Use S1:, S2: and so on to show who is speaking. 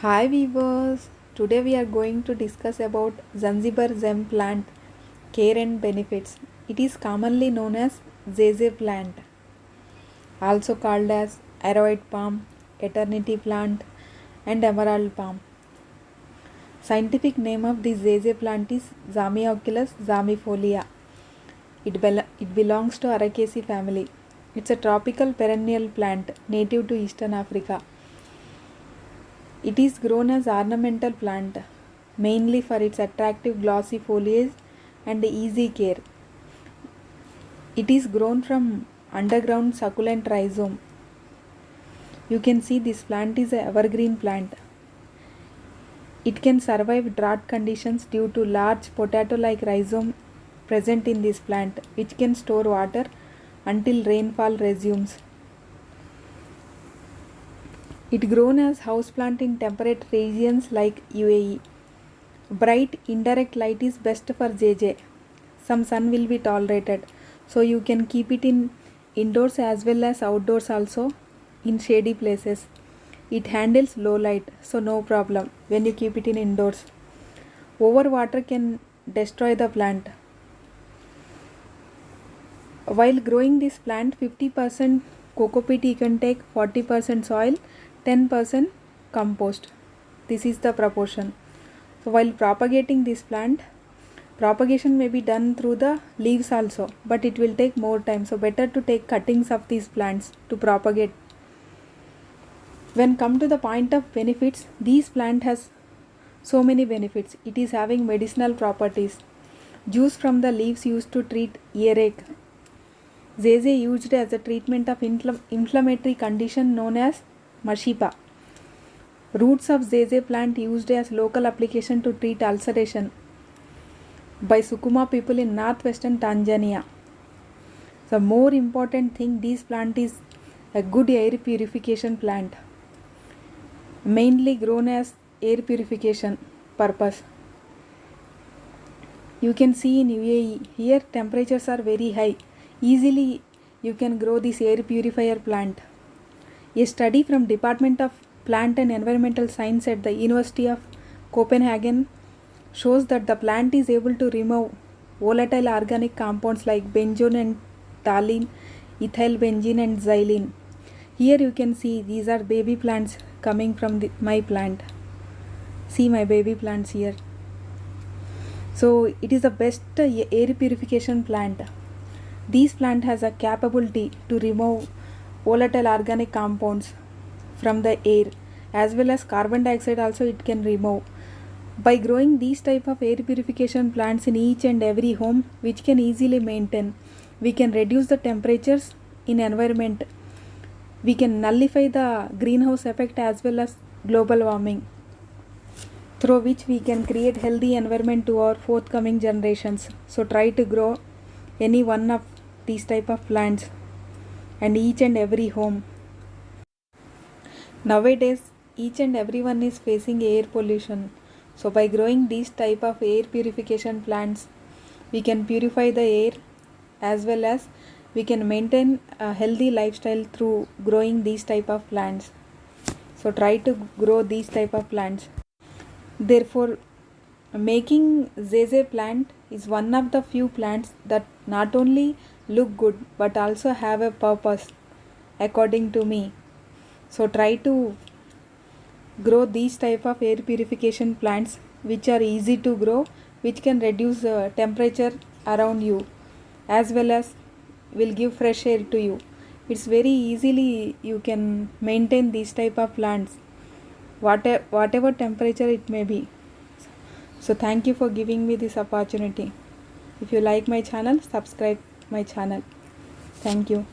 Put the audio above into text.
S1: Hi viewers, today we are going to discuss about Zanzibar Zem plant, care and benefits. It is commonly known as Zeze plant, also called as Aroid palm, eternity plant and emerald palm. Scientific name of this Zeze plant is Zamioculus zamifolia. It belongs to Araceae family. It's a tropical perennial plant native to Eastern Africa. It is grown as ornamental plant, mainly for its attractive glossy foliage and easy care. It is grown from underground succulent rhizome. You can see this plant is an evergreen plant. It can survive drought conditions due to large potato-like rhizome present in this plant, which can store water until rainfall resumes. It grown as houseplant in temperate regions like UAE. Bright indirect light is best for JJ. Some sun will be tolerated, so you can keep it in indoors as well as outdoors also in shady places. It handles low light, so no problem when you keep it in indoors. Overwater can destroy the plant. While growing this plant, 50% coco peat you can take, 40% soil, 10% compost. This is the proportion. So while propagating this plant, propagation may be done through the leaves also, but it will take more time. So better to take cuttings of these plants to propagate. When come to the point of benefits, this plant has so many benefits. It is having medicinal properties. Juice from the leaves used to treat earache. Zeze used as a treatment of inflammatory condition known as Mashipa. Roots of Zeze plant used as local application to treat ulceration by Sukuma people in northwestern Tanzania. The more important thing, this plant is a good air purification plant, mainly grown as air purification purpose. You can see in UAE, here temperatures are very high. Easily you can grow this air purifier plant. A study from Department of Plant and Environmental Science at the University of Copenhagen shows that the plant is able to remove volatile organic compounds like benzone and toluene, ethyl benzene and xylene. Here you can see these are baby plants coming from my plant. See my baby plants here. So it is the best air purification plant. This plant has a capability to remove volatile organic compounds from the air as well as carbon dioxide also it can remove. By growing these type of air purification plants in each and every home which can easily maintain, we can reduce the temperatures in environment. We can nullify the greenhouse effect as well as global warming, through which we can create healthy environment to our forthcoming generations. So try to grow any one of these type of plants and each and every home. Nowadays each and everyone is facing air pollution. So by growing these type of air purification plants, we can purify the air as well as we can maintain a healthy lifestyle through growing these type of plants. So try to grow these type of plants. Therefore, making Zeze plant is one of the few plants that not only look good but also have a purpose according to me. So try to grow these type of air purification plants which are easy to grow, which can reduce the temperature around you as well as will give fresh air to you. It's very easily you can maintain these type of plants whatever temperature it may be. So thank you for giving me this opportunity. If you like my channel, subscribe my channel. Thank you.